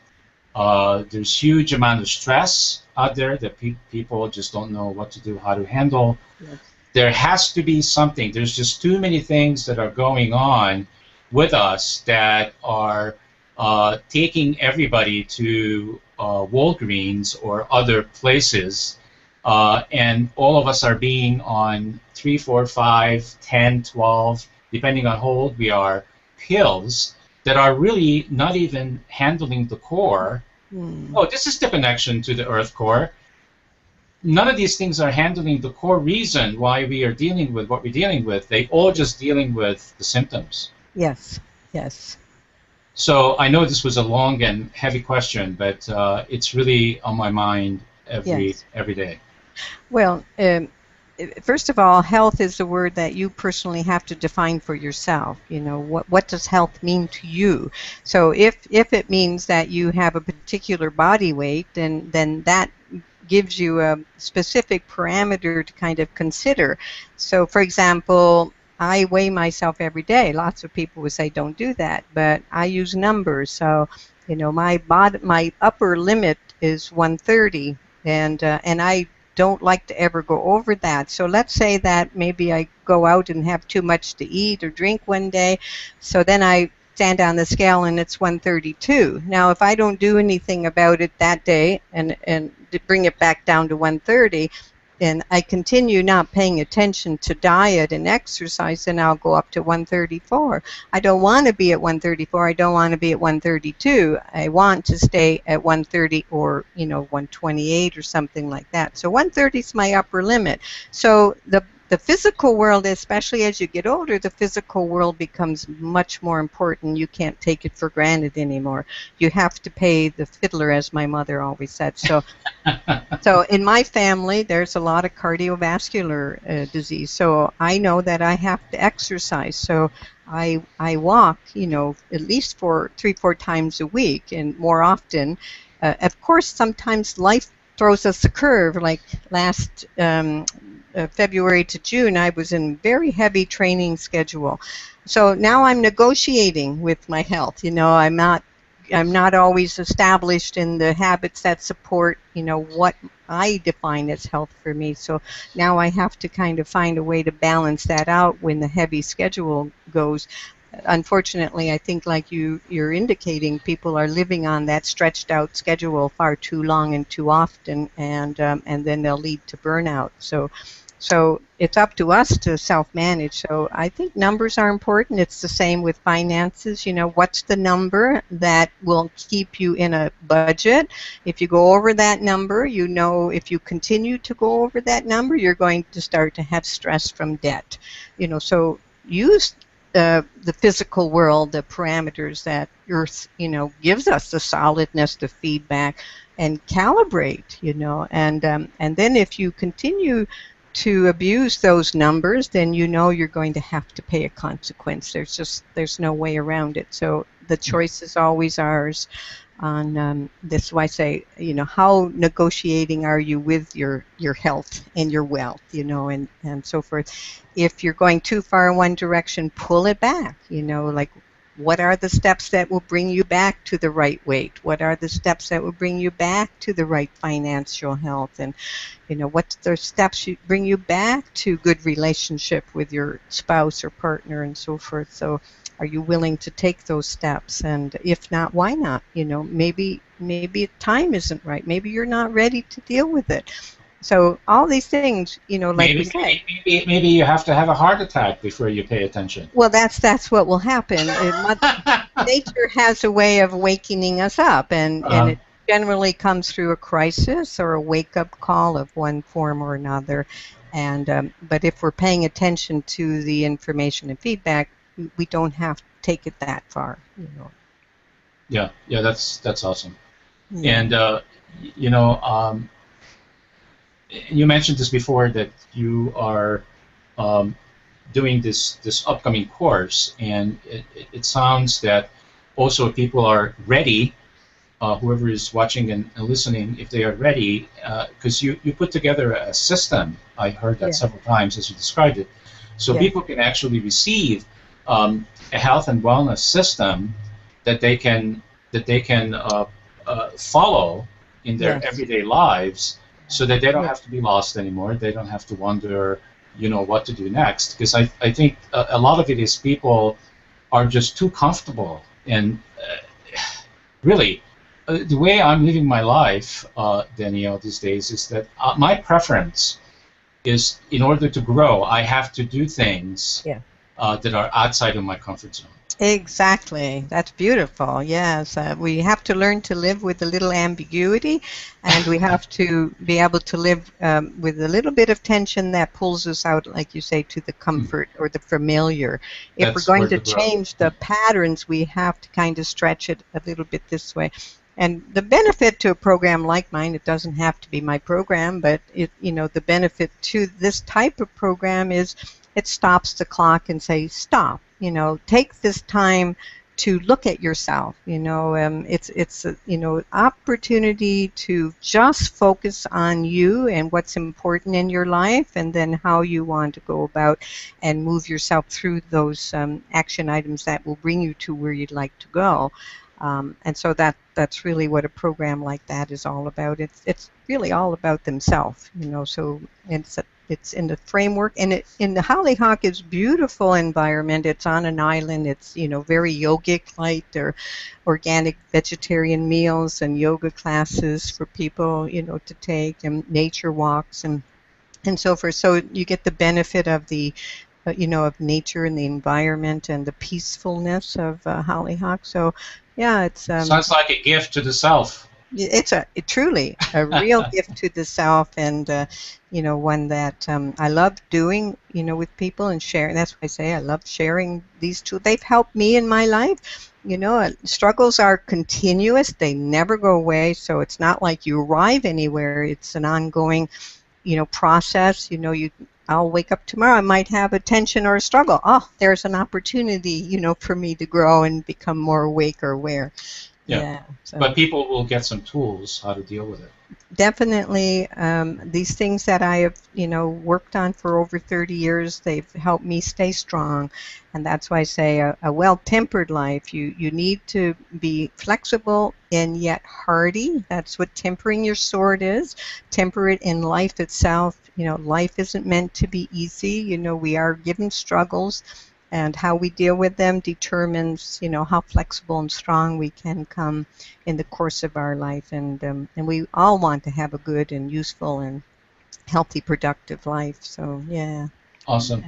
There's huge amount of stress out there that people just don't know what to do, how to handle. Yes. There has to be something. There's just too many things that are going on with us that are taking everybody to Walgreens or other places, and all of us are being on 3, 4, 5, 10, 12, depending on how old we are, pills that are really not even handling the core. Oh, this is the connection to the earth core. None of these things are handling the core reason why we are dealing with what we're dealing with. They all just dealing with the symptoms. Yes, yes. So I know this was a long and heavy question, but it's really on my mind every day. Well, first of all, health is a word that you personally have to define for yourself. You know, what does health mean to you? So if it means that you have a particular body weight, then that gives you a specific parameter to kind of consider. So, for example, I weigh myself every day. Lots of people would say don't do that, but I use numbers. So, you know, my upper limit is 130, and I don't like to ever go over that. So let's say that maybe I go out and have too much to eat or drink one day. So then I stand on the scale and it's 132. Now, if I don't do anything about it that day and bring it back down to 130, and I continue not paying attention to diet and exercise, then I'll go up to 134. I don't want to be at 134. I don't want to be at 132. I want to stay at 130 or, you know, 128 or something like that. So 130 is my upper limit. So the physical world, especially as you get older, the physical world becomes much more important. You can't take it for granted anymore. You have to pay the fiddler, as my mother always said. So in my family, there's a lot of cardiovascular disease. So I know that I have to exercise. So I walk, you know, at least for 3-4 times a week, and more often. Of course, sometimes life throws us a curve. Like last February to June, I was in very heavy training schedule. So now I'm negotiating with my health. You know, I'm not always established in the habits that support, you know, what I define as health for me. So now I have to kind of find a way to balance that out when the heavy schedule goes. Unfortunately, I think, like you're indicating, people are living on that stretched out schedule far too long and too often, and then they'll lead to burnout. So it's up to us to self-manage. So I think numbers are important. It's the same with finances. You know, what's the number that will keep you in a budget? If you go over that number, you know, if you continue to go over that number, you're going to start to have stress from debt. You know, so use the physical world, the parameters that Earth, you know, gives us, the solidness, the feedback, and calibrate. You know, and then if you continue to abuse those numbers, then you know you're going to have to pay a consequence. There's no way around it. So the choice is always ours. On this, is why I say, you know, how negotiating are you with your health and your wealth, you know, and so forth. If you're going too far in one direction, pull it back. You know, like, what are the steps that will bring you back to the right weight? What are the steps that will bring you back to the right financial health? And, you know, what's the steps that bring you back to good relationship with your spouse or partner and so forth? So are you willing to take those steps? And if not, why not? You know, maybe time isn't right. Maybe you're not ready to deal with it. So all these things, you know, like we say. Maybe you have to have a heart attack before you pay attention. Well, that's what will happen. Nature has a way of wakening us up, and it generally comes through a crisis or a wake-up call of one form or another. And but if we're paying attention to the information and feedback, we don't have to take it that far. You know. Yeah, that's awesome. Yeah. And you know. You mentioned this before, that you are doing this upcoming course, and it sounds that also people are ready. Whoever is watching and listening, if they are ready, because you put together a system. I heard that several times as you described it, so people can actually receive a health and wellness system that they can follow in their everyday lives, so that they don't have to be lost anymore. They don't have to wonder, you know, what to do next. Because I think a lot of it is people are just too comfortable. And really, the way I'm living my life, Danielle, these days, is that my preference is, in order to grow, I have to do things that are outside of my comfort zone. Exactly. That's beautiful. Yes. We have to learn to live with a little ambiguity, and we have to be able to live with a little bit of tension that pulls us out, like you say, to the comfort or the familiar. If we're going to change the patterns, we have to kind of stretch it a little bit this way. And the benefit to a program like mine, it doesn't have to be my program, but the benefit to this type of program is it stops the clock and say, stop, take this time to look at yourself. It's a, opportunity to just focus on you and what's important in your life, and then how you want to go about and move yourself through those action items that will bring you to where you'd like to go. And so that's really what a program like that is all about. It's really all about themselves, So it's in the framework, and in the Hollyhock is beautiful environment. It's on an island. It's very yogic, like there organic vegetarian meals and yoga classes for people to take, and nature walks and so forth. So you get the benefit of the of nature and the environment and the peacefulness of Hollyhock. So yeah, it's sounds like a gift to the self. It's truly a real gift to the self, and one that I love doing with people and sharing. That's why I say I love sharing these two. They've helped me in my life. Struggles are continuous; they never go away. So it's not like you arrive anywhere. It's an ongoing process. I'll wake up tomorrow, I might have a tension or a struggle. Oh, there's an opportunity, for me to grow and become more awake or aware. Yeah. So. But people will get some tools how to deal with it. Definitely. These things that I have, worked on for over 30 years, they've helped me stay strong. And that's why I say a well-tempered life, you need to be flexible and yet hardy. That's what tempering your sword is. Temper it in life itself. Life isn't meant to be easy. We are given struggles. And how we deal with them determines, how flexible and strong we can come in the course of our life. And we all want to have a good and useful and healthy, productive life. So, yeah. Awesome.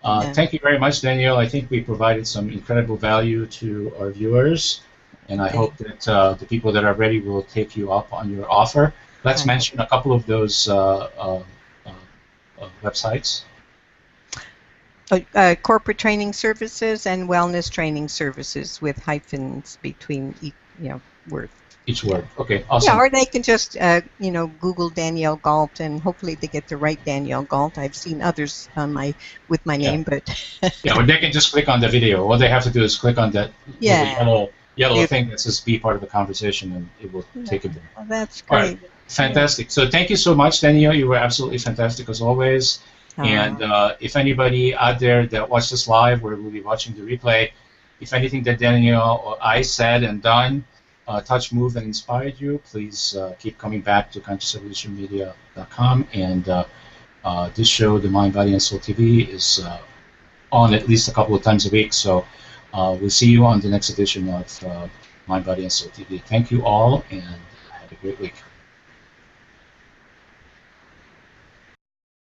Thank you very much, Danielle. I think we provided some incredible value to our viewers. And I hope that the people that are ready will take you up on your offer. Let's mention a couple of those websites. Corporate training services and wellness training services with hyphens between word. Each word. Okay, awesome. Yeah, or they can just Google Danielle Galt, and hopefully they get the right Danielle Galt. I've seen others on with my name, but yeah, or they can just click on the video. All they have to do is click on that yellow thing that says "Be part of the conversation," and it will take it there. Well, that's great. All right. Fantastic. So thank you so much, Danielle. You were absolutely fantastic as always. And if anybody out there that watched this live, or will be watching the replay, if anything that Danielle or I said and done touched, moved, and inspired you, please keep coming back to ConsciousEvolutionMedia.com. And this show, the Mind, Body, and Soul TV, is on at least a couple of times a week. So we'll see you on the next edition of Mind, Body, and Soul TV. Thank you all, and have a great week.